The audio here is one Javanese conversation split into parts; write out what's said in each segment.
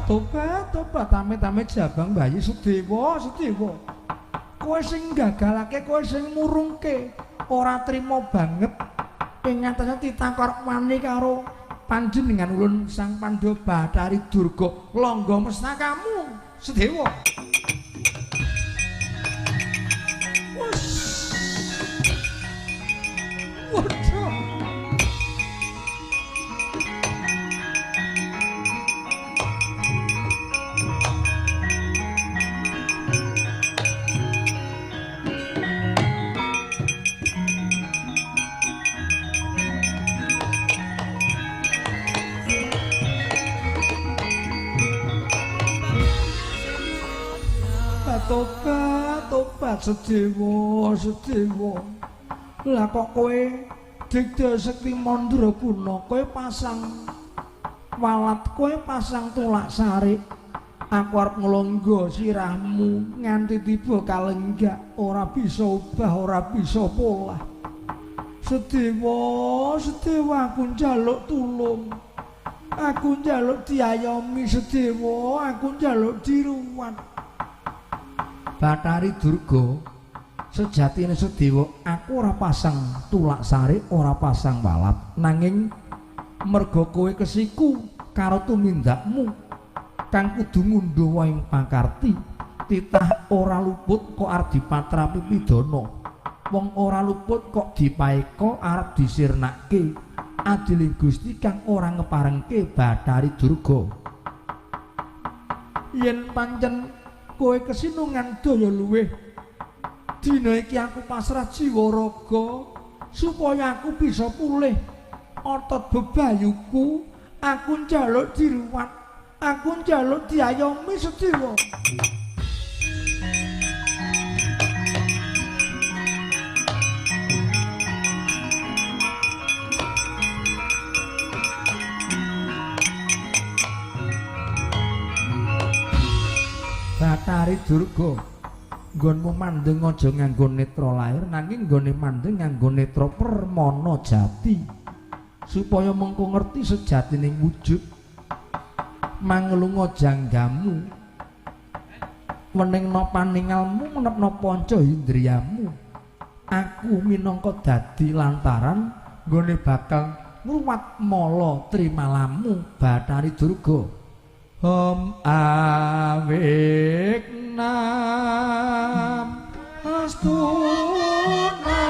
Tobat tame-tame jabang bayi Sedewa. Kowe sing gagalake, kowe sing murungke, ora trima banget ing ngatasé titakor wani karo panjenengan ulun Sang Pandhawa Bathari Durga langga mestakamu Sedewa. Waduh. Tobat Sedewa. Lah kok kowe Digda Sekti Mandraguna kowe pasang walat, kowe pasang tulak sari. Aku arep nglonggo sirahmu nganti tiba kalenggak, ora bisa obah, ora bisa polah. Sedewa, aku njaluk tulung. Aku njaluk diayomi Sedewa, aku njaluk diruwat. Bathari Durga, sejatine Sedewa aku ora pasang tulak sari, ora pasang walat, nanging merga kowe kesiku karo tumindakmu kang kudu ngundhuh waing pakarti, titah ora luput kok arep dipatrapi pidana, wong ora luput kok dipaeka arep disirnake, adiling Gusti kang ora ngeparengke Bathari Durga. Yen pancen kowe kesinungan daya luweh, dina iki aku pasrah jiwa raga supaya aku bisa pulih otot bebayuku. Aku njaluk diruwat, aku njaluk diayomi Sedewa. Bathari Durga, nggonmu mandeng aja nganggo netra lair, nanging nggone mandeng nganggo netra permana jati, supaya mengko ngerti sejatining wujud. Manglunga janggamu, meningna paningalmu, menepna panca indriyamu. Aku minangka dadi lantaran nggone bakal ngruwat mala trimalamu Bathari Durga. Awik nam astuna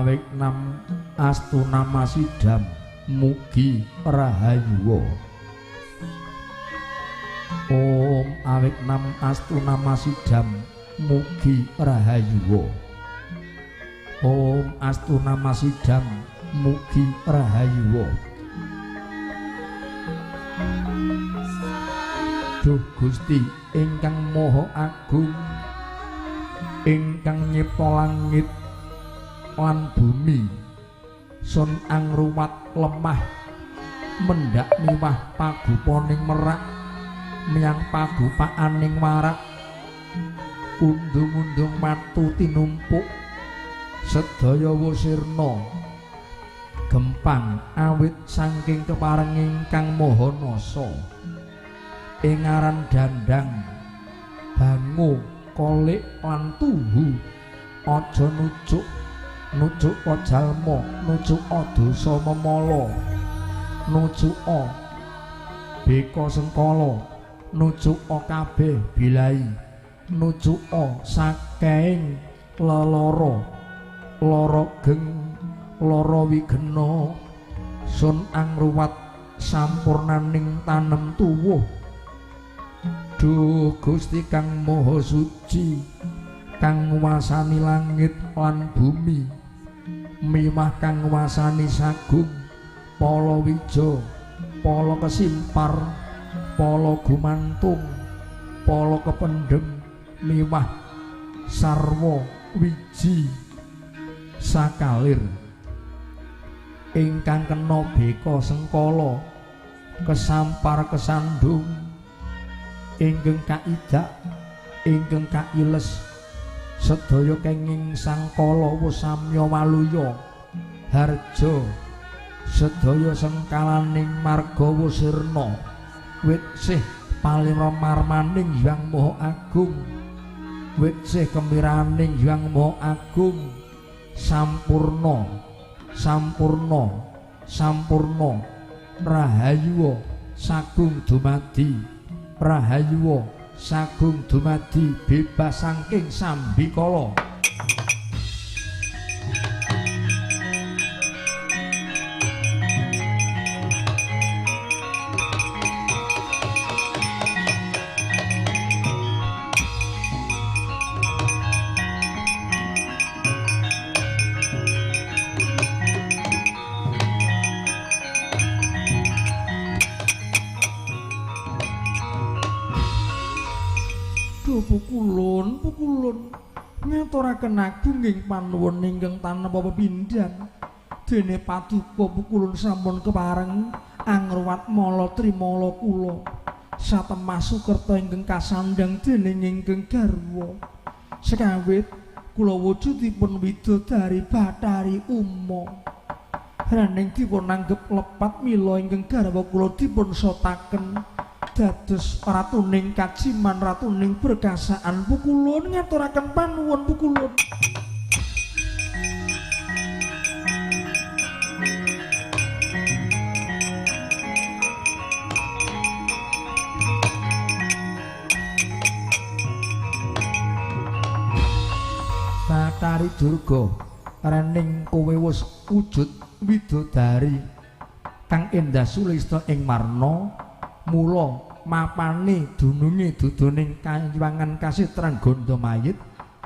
awik nam astuna masidam mugi rahayu. Om awik nam astuna masidam mugi rahayu. Om astuna masidam mugi rahayu. Duh Gusti ingkang Maha Agung, ingkang nyipta langit lan bumi, sun angruwat lemah mendak miwah pagupaning merak miyang pagupaaning warak, undung-undung matu tinumpuk sedaya wusirna gempang awit saking kepareng ingkang Maha Nasa. Ing aran dandang bangu kolik lan tuhu, aja nujuk jalma, nujuk dosa memala, nujuk beka sengkala, nujuk kabeh bilai, nucuka saking lelara lara geng lara wigena sun angruwat sampurnaning tanem tuwuh duh Gusti kang maha suci kang nguwasani langit lan bumi miwah kang nguwasani sagung palawija pala kesimpar pala gumantung pala kependhem miwah sarwa wiji sakalir ingkang kena beka sengkala kesampar kesandung ingkang kaidak ingkang kailes sedaya kenging sangkala wusamya waluya harja sedaya sengkalaning marga wusirna wit sih palira marmaning Hyang Maha Agung wit sih kemiraning Hyang Maha Agung sampurna sampurna sampurna rahayu sagung dumadi rahayu sagung dumadi bebas saking sambikala pukulun ngaturaken agunging panuwun ingkang tanpa pepindhan dene paduka pukulun sampun kepareng angruwat mala trimala kula satemah sukerta ingkang kasandang dening ingkang garwa sekawit kula wujudipun widodari Bathari Uma raning dipun anggep lepat mila ingkang garwa kula dipun sotaken dados ratuning kajiman ratuning berkasaan pukulun ngaturaken panuwun pukulun Bathari Durga raning kowe wis wujud widodari kang endah sulista ing warna mula mapane dununge duduning kanyuwangan kasitran Gandamayit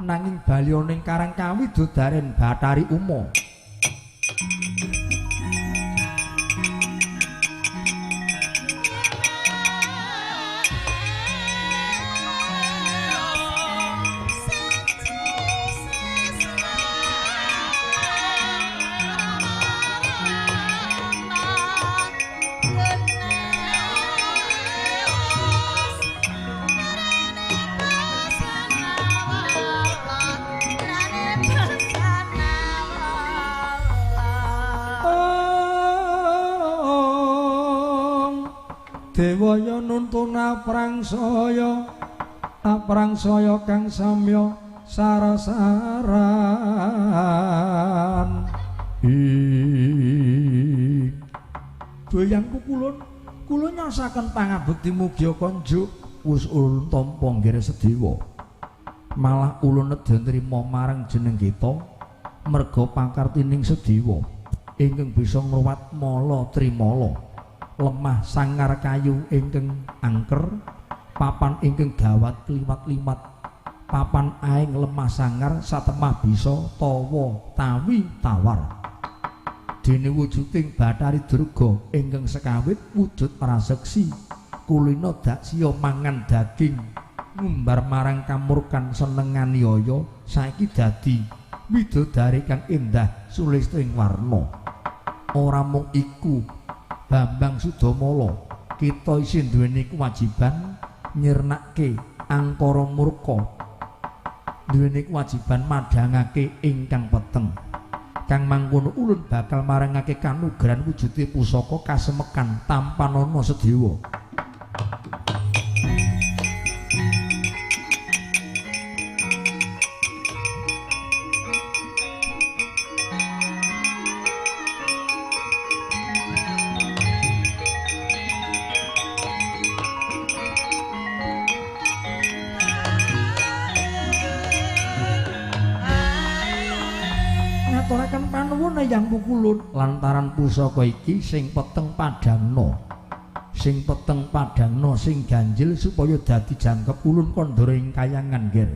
nanging balyaning karang kawidodaren Bathari Uma Dewaya nuntun aprangsaya kang samya sarasaran doyan pukulun kula nyasaken pangabekti mugi konjuk wis ulun tampa nggih sedewa malah ulun nedya nrima marang jeneng kita merga pakartining sedewa ingkang bisa ngruwat mala trimala lemah sangar kayu ingkang angker papan ingkang dawat kliwat-kliwat papan aing lemah sangar satemah bisa tawa tawi tawar dene wujuding Bathari Durga ingkang sekawit wujud praseksi kulina dak siya mangan daging ngumbar marang kamurkan senengan yaya saiki dadi widodari kang endah sulista ing warna ora mung iku Bambang Sudamala kita isih duweni kewajiban nyirnake angkara murka duweni kewajiban madhangake ingkang peteng kang mangkono ulun bakal marangake kanugrahan wujude pusaka kasemekan tanpa ana sedewa ngaturaken panuwun Eyang Pukulun lantaran pusaka iki sing peteng padangna. Sing peteng padangna sing ganjil supaya dadi jangkep ulun kandhara ing kayangan nggih.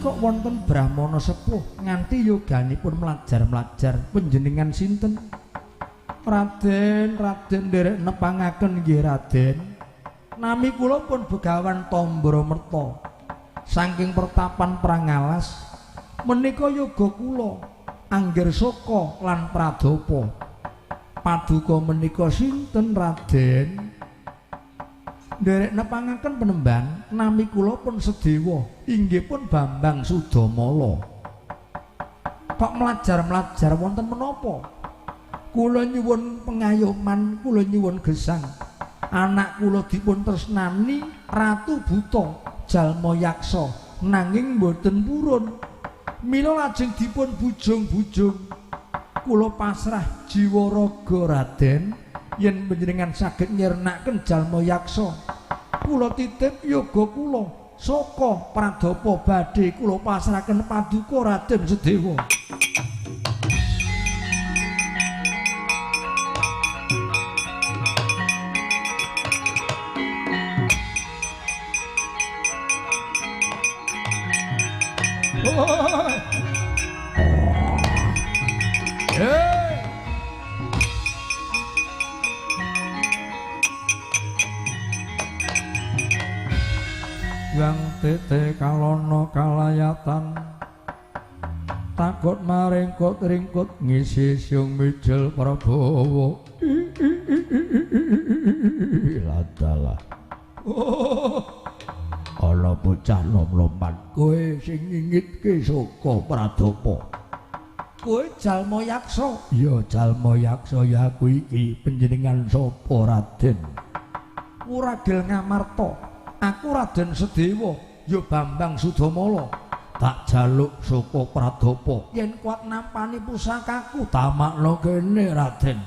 Kok wonten brahmana sepuh nganti yoganipun mlajar-mlajar panjenengan sinten? Raden nderek nepangaken nggih Raden. Nami kula pun Begawan Tambaramerta. Saking pertapan Prangalas menika yoga kula Angger Saka lan Pradapa. Paduka menika sinten Raden? Nderek nepangaken penemban nami kula pun Sedewa inggih pun Bambang Sudamala. Kok mlajar-mlajar wonten menapa? Kula nyuwun pengayoman, kula nyuwun gesang. Anak kula dipun tresnani Ratu Buta jalma yaksa nanging boten purun. Mila lajeng dipun bujung-bujung. Kula pasrah jiwa raga Raden yen panjenengan saged nyernaken jalma yaksa. Kula titip yoga kula saka Pradapa badhe kula pasrahaken paduka Raden Sedewa. Yang tete kalono kalayatan takut maringkut ringkut ngisi siung mijil Prabowo ladalah ana bocah nom-noman kowe sing ngingitke saka Pradapa kowe jalma yaksa ya jalma yaksa ya aku iki panjenengan sapa Raden Wuragil Ngamarta. Aku Raden Sedewa, ya Bambang Sudamala. Tak jaluk saka Pradapa. Yen kuat nampani pusakaku, tamakno kene Raden.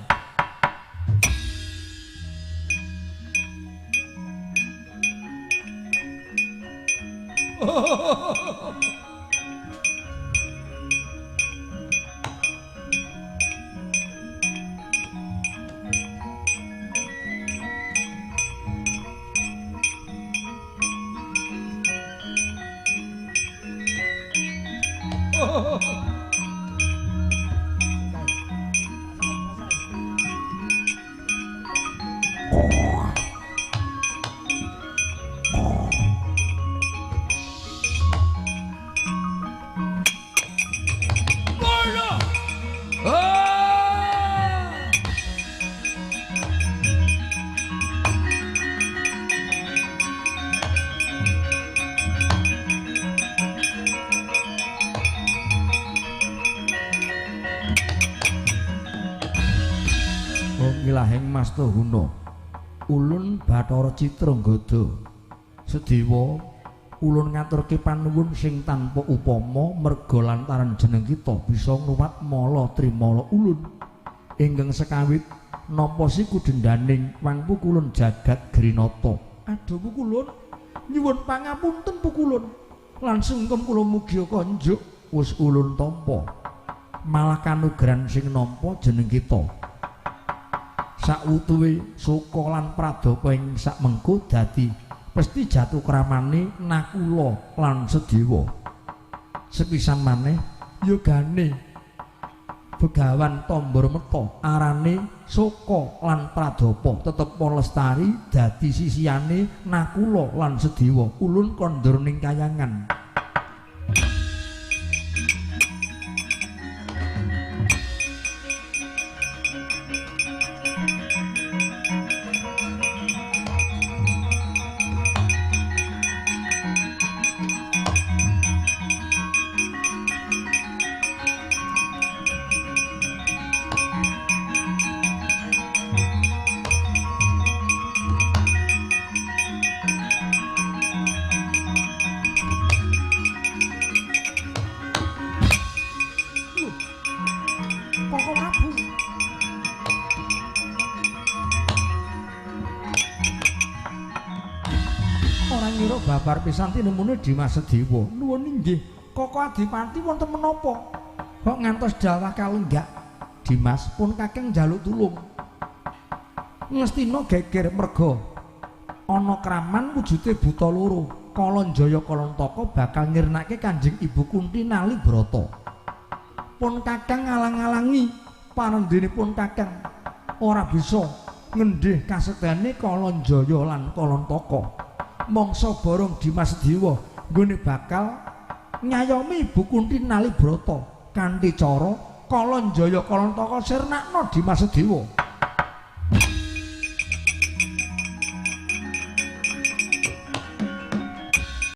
Ilahing Mastahuna ulun Bathara Citranggada Sedewa ulun ngaturke panuwun sing tanpa upama merga lantaran jeneng kita bisa ngruwat mala trimala ulun ingkang sekawit napa siku dendaning Wang Pukulun jagat Grinata. Aduh Pukulun nyuwun pangapunten Pukulun lan sungkem kula mugi kanjuk wis ulun tampa malah kanugrahan sing nampa jeneng kita. Sakwutuhe Soka lan Pradapa ing sakmengko dadi pesti jatuh kramane Nakula lan Sedewa. Sepisan maneh yogane Begawan Tambaramerta arane Soka lan Pradapa tetep lestari dadi sisihane Nakula lan Sedewa ulun kandhara ning kayangan. Ora ngira babar pisan tinemune Dimas Sedewa. Nuwun inggih, Koko Adipati wonten menapa? Kok ngantos dawah kalunggak? Dimas pun kakeng njaluk tulung. Ngestina geger merga ana kraman wujude buta loro. Kalanjaya Kalantaka bakal ngirnake Kanjeng Ibu Kunti nali brata. Pun kakang ngalang-alangi panendhenipun kakang ora bisa ngendhih kasedane Kalanjaya lan Kalantaka. Mangsa bareng Dimas Sedewa nggone bakal ngayomi Ibu Kunti nali brata kanthi cara Kalanjaya Kalantaka sirnakna Dimas Sedewa.